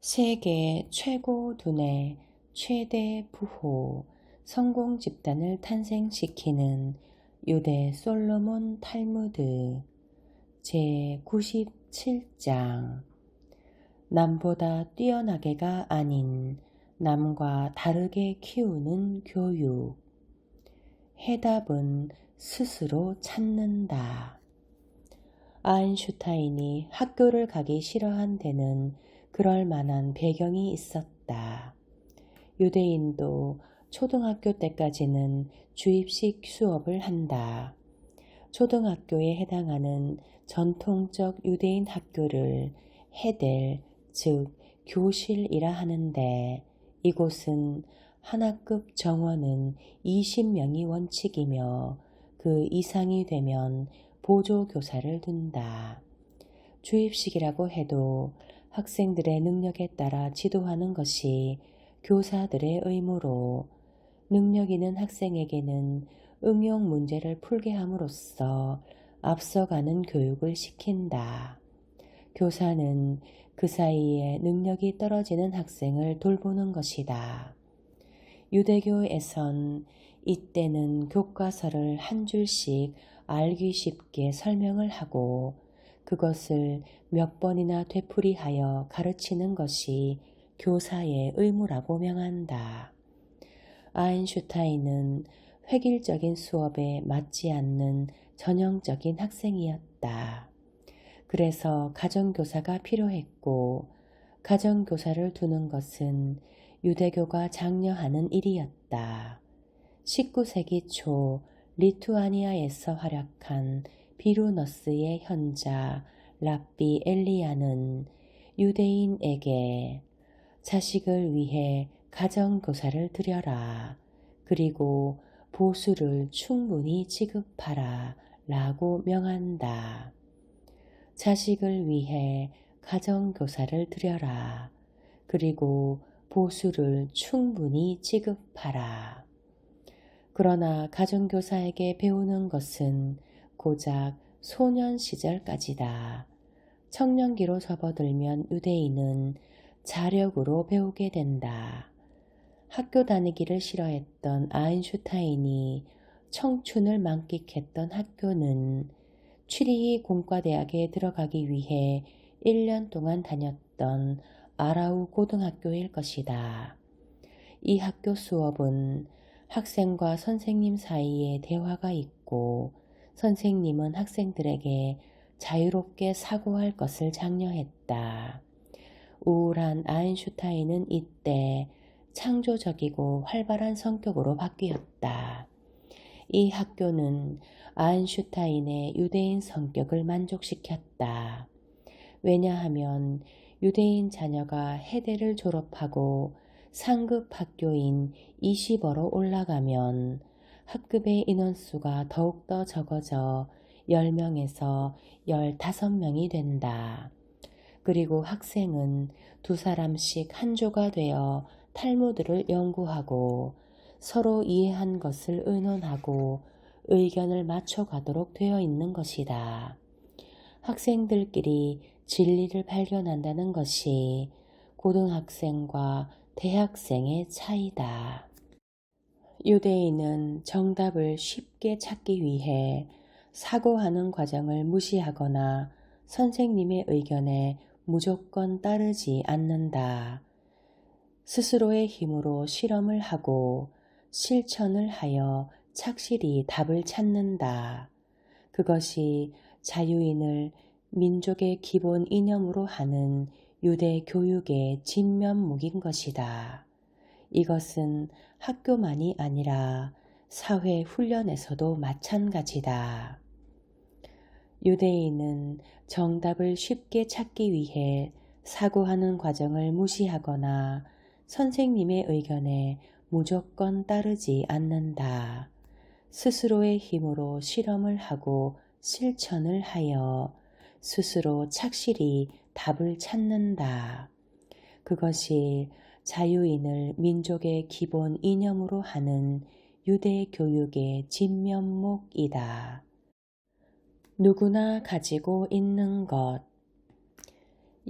세계 최고 두뇌 최대 부호 성공 집단을 탄생시키는 유대 솔로몬 탈무드 제97장 남보다 뛰어나게가 아닌 남과 다르게 키우는 교육. 해답은 스스로 찾는다. 아인슈타인이 학교를 가기 싫어한 데는 그럴 만한 배경이 있었다. 유대인도 초등학교 때까지는 주입식 수업을 한다. 초등학교에 해당하는 전통적 유대인 학교를 헤델, 즉 교실이라 하는데 이곳은 하나급 정원은 20명이 원칙이며 그 이상이 되면 보조교사를 둔다. 주입식이라고 해도 학생들의 능력에 따라 지도하는 것이 교사들의 의무로 능력 있는 학생에게는 응용 문제를 풀게 함으로써 앞서가는 교육을 시킨다. 교사는 그 사이에 능력이 떨어지는 학생을 돌보는 것이다. 유대교에선 이때는 교과서를 한 줄씩 알기 쉽게 설명을 하고 그것을 몇 번이나 되풀이하여 가르치는 것이 교사의 의무라고 명한다. 아인슈타인은 획일적인 수업에 맞지 않는 전형적인 학생이었다. 그래서 가정교사가 필요했고 가정교사를 두는 것은 유대교가 장려하는 일이었다. 19세기 초 리투아니아에서 활약한 비루너스의 현자 랍비 엘리야는 유대인에게 자식을 위해 가정교사를 들여라. 그리고 보수를 충분히 지급하라. 라고 명한다. 자식을 위해 가정교사를 들여라. 그리고 보수를 충분히 지급하라. 그러나 가정교사에게 배우는 것은 고작 소년 시절까지다. 청년기로 접어들면 유대인은 자력으로 배우게 된다. 학교 다니기를 싫어했던 아인슈타인이 청춘을 만끽했던 학교는 취리히 공과대학에 들어가기 위해 1년 동안 다녔던 아라우 고등학교일 것이다. 이 학교 수업은 학생과 선생님 사이에 대화가 있고 선생님은 학생들에게 자유롭게 사고할 것을 장려했다. 우울한 아인슈타인은 이때 창조적이고 활발한 성격으로 바뀌었다. 이 학교는 아인슈타인의 유대인 성격을 만족시켰다. 왜냐하면 유대인 자녀가 해대를 졸업하고 상급 학교인 20어로 올라가면 학급의 인원수가 더욱더 적어져 10명에서 15명이 된다. 그리고 학생은 2사람씩 한 조가 되어 탈무드를 연구하고 서로 이해한 것을 의논하고 의견을 맞춰가도록 되어 있는 것이다. 학생들끼리 진리를 발견한다는 것이 고등학생과 대학생의 차이다. 유대인은 정답을 쉽게 찾기 위해 사고하는 과정을 무시하거나 선생님의 의견에 무조건 따르지 않는다. 스스로의 힘으로 실험을 하고 실천을 하여 착실히 답을 찾는다. 그것이 자유인을 민족의 기본 이념으로 하는 유대 교육의 진면목인 것이다. 이것은 학교만이 아니라 사회 훈련에서도 마찬가지다. 유대인은 정답을 쉽게 찾기 위해 사고하는 과정을 무시하거나 선생님의 의견에 무조건 따르지 않는다. 스스로의 힘으로 실험을 하고 실천을 하여 스스로 착실히 답을 찾는다. 그것이 자유인을 민족의 기본 이념으로 하는 유대 교육의 진면목이다. 누구나 가지고 있는 것.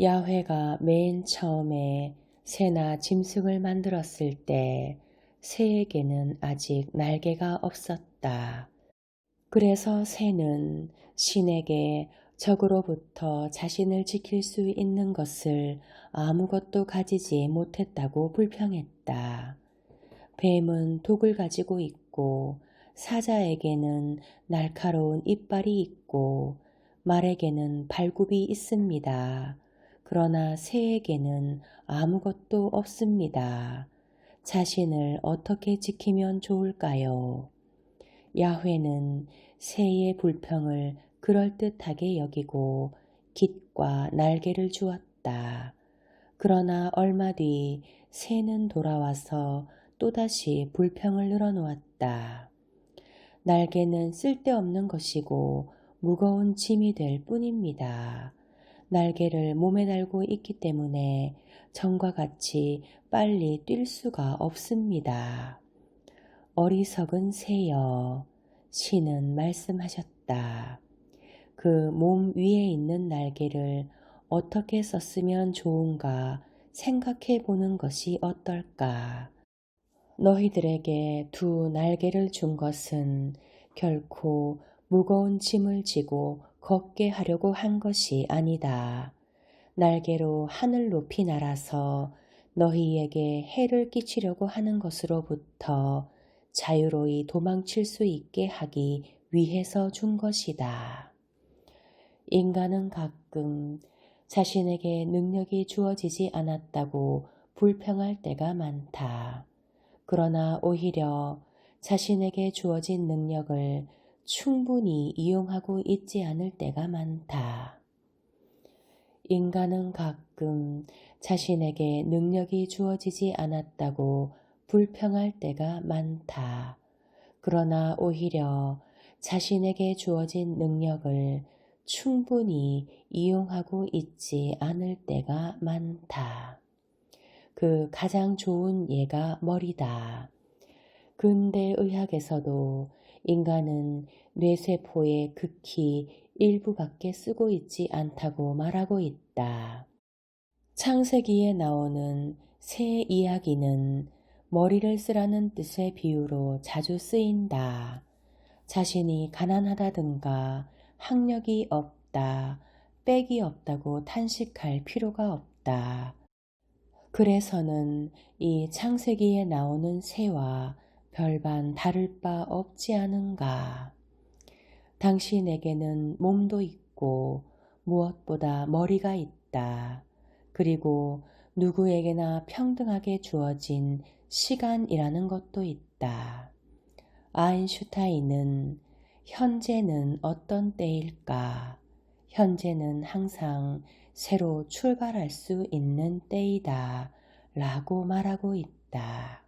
야훼가 맨 처음에 새나 짐승을 만들었을 때 새에게는 아직 날개가 없었다. 그래서 새는 신에게 적으로부터 자신을 지킬 수 있는 것을 아무것도 가지지 못했다고 불평했다. 뱀은 독을 가지고 있고 사자에게는 날카로운 이빨이 있고 말에게는 발굽이 있습니다. 그러나 새에게는 아무것도 없습니다. 자신을 어떻게 지키면 좋을까요? 야훼는 새의 불평을 그럴듯하게 여기고 깃과 날개를 주었다. 그러나 얼마 뒤 새는 돌아와서 또다시 불평을 늘어놓았다. 날개는 쓸데없는 것이고 무거운 짐이 될 뿐입니다. 날개를 몸에 달고 있기 때문에 전과 같이 빨리 뛸 수가 없습니다. 어리석은 새여, 신은 말씀하셨다. 그 몸 위에 있는 날개를 어떻게 썼으면 좋은가 생각해 보는 것이 어떨까? 너희들에게 두 날개를 준 것은 결코 무거운 짐을 지고 걷게 하려고 한 것이 아니다. 날개로 하늘 높이 날아서 너희에게 해를 끼치려고 하는 것으로부터 자유로이 도망칠 수 있게 하기 위해서 준 것이다. 인간은 가끔 자신에게 능력이 주어지지 않았다고 불평할 때가 많다. 그러나 오히려 자신에게 주어진 능력을 충분히 이용하고 있지 않을 때가 많다. 인간은 가끔 자신에게 능력이 주어지지 않았다고 불평할 때가 많다. 그러나 오히려 자신에게 주어진 능력을 충분히 이용하고 있지 않을 때가 많다. 그 가장 좋은 예가 머리다. 근대 의학에서도 인간은 뇌세포의 극히 일부밖에 쓰고 있지 않다고 말하고 있다. 창세기에 나오는 새 이야기는 머리를 쓰라는 뜻의 비유로 자주 쓰인다. 자신이 가난하다든가 학력이 없다, 빽이 없다고 탄식할 필요가 없다. 그래서는 이 창세기에 나오는 새와 별반 다를 바 없지 않은가. 당신에게는 몸도 있고 무엇보다 머리가 있다. 그리고 누구에게나 평등하게 주어진 시간이라는 것도 있다. 아인슈타인은 현재는 어떤 때일까? 현재는 항상 새로 출발할 수 있는 때이다 라고 말하고 있다.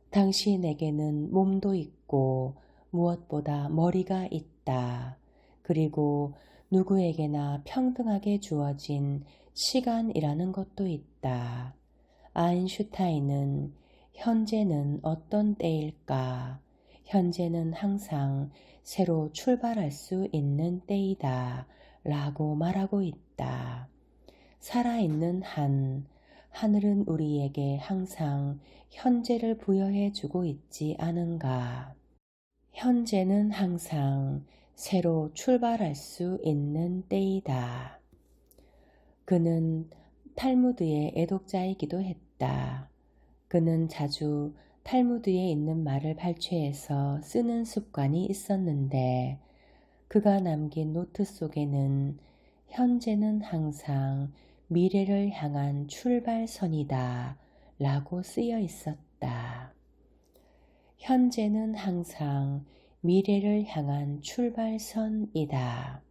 당신에게는 몸도 있고 무엇보다 머리가 있다. 그리고 누구에게나 평등하게 주어진 시간이라는 것도 있다. 아인슈타인은 현재는 어떤 때일까? 현재는 항상 새로 출발할 수 있는 때이다 라고 말하고 있다. 살아있는 하늘은 우리에게 항상 현재를 부여해 주고 있지 않은가. 현재는 항상 새로 출발할 수 있는 때이다. 그는 탈무드의 애독자이기도 했다. 그는 자주 탈무드에 있는 말을 발췌해서 쓰는 습관이 있었는데 그가 남긴 노트 속에는 현재는 항상 미래를 향한 출발선이다 라고 쓰여 있었다. 현재는 항상 미래를 향한 출발선이다.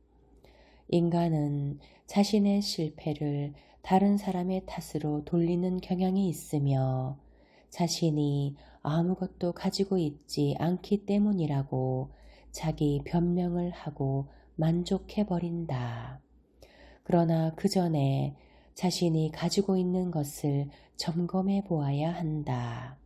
인간은 자신의 실패를 다른 사람의 탓으로 돌리는 경향이 있으며 자신이 아무것도 가지고 있지 않기 때문이라고 자기 변명을 하고 만족해버린다. 그러나 그 전에 자신이 가지고 있는 것을 점검해 보아야 한다.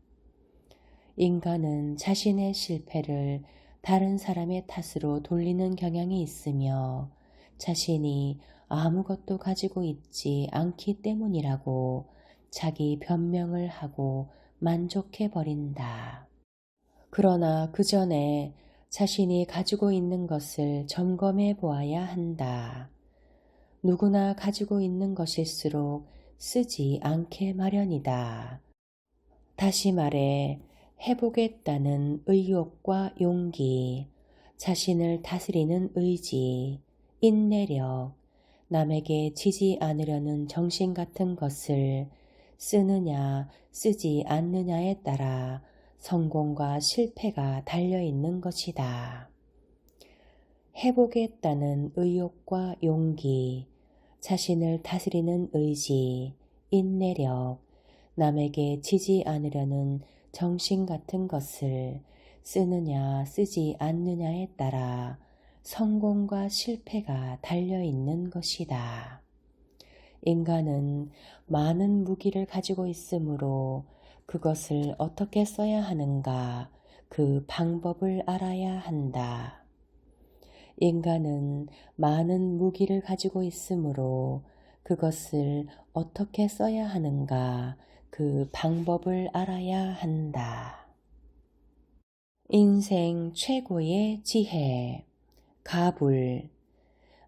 인간은 자신의 실패를 다른 사람의 탓으로 돌리는 경향이 있으며 자신이 아무것도 가지고 있지 않기 때문이라고 자기 변명을 하고 만족해 버린다. 그러나 그 전에 자신이 가지고 있는 것을 점검해 보아야 한다. 누구나 가지고 있는 것일수록 쓰지 않게 마련이다. 다시 말해, 해보겠다는 의욕과 용기, 자신을 다스리는 의지, 인내력, 남에게 지지 않으려는 정신 같은 것을 쓰느냐, 쓰지 않느냐에 따라 성공과 실패가 달려있는 것이다. 해보겠다는 의욕과 용기, 자신을 다스리는 의지, 인내력, 남에게 지지 않으려는 정신 같은 것을 쓰느냐 쓰지 않느냐에 따라 성공과 실패가 달려있는 것이다. 인간은 많은 무기를 가지고 있으므로 그것을 어떻게 써야 하는가 그 방법을 알아야 한다. 인간은 많은 무기를 가지고 있으므로 그것을 어떻게 써야 하는가 그 방법을 알아야 한다. 인생 최고의 지혜, 가불.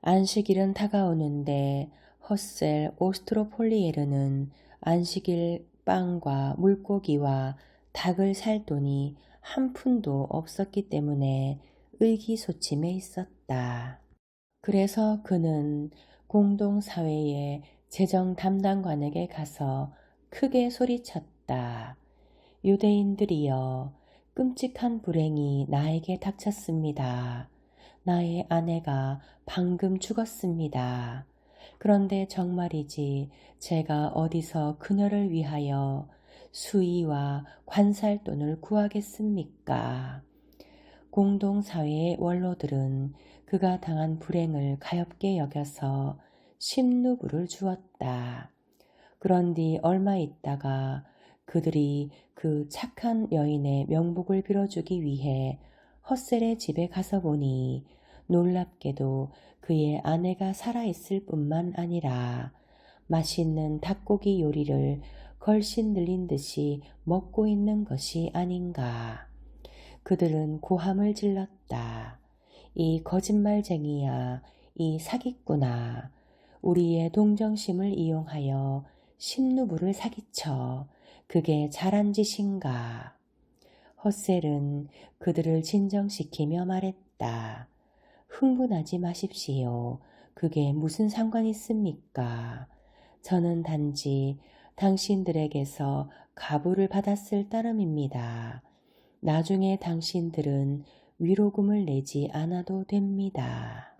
안식일은 다가오는데 헛셀 오스트로폴리에르는 안식일 빵과 물고기와 닭을 살 돈이 한 푼도 없었기 때문에 의기소침해 있었다. 그래서 그는 공동사회의 재정 담당관에게 가서 크게 소리쳤다. 유대인들이여, 끔찍한 불행이 나에게 닥쳤습니다. 나의 아내가 방금 죽었습니다. 그런데 정말이지 제가 어디서 그녀를 위하여 수의와 관살돈을 구하겠습니까? 공동사회의 원로들은 그가 당한 불행을 가엾게 여겨서 십루불을 주었다. 그런 뒤 얼마 있다가 그들이 그 착한 여인의 명복을 빌어주기 위해 헛셀의 집에 가서 보니 놀랍게도 그의 아내가 살아있을 뿐만 아니라 맛있는 닭고기 요리를 걸신 늘린 듯이 먹고 있는 것이 아닌가. 그들은 고함을 질렀다. 이 거짓말쟁이야, 이 사기꾼아. 우리의 동정심을 이용하여 십루불을 사기쳐. 그게 잘한 짓인가. 헛셀은 그들을 진정시키며 말했다. 흥분하지 마십시오. 그게 무슨 상관 있습니까? 저는 단지 당신들에게서 가부를 받았을 따름입니다. 나중에 당신들은 위로금을 내지 않아도 됩니다.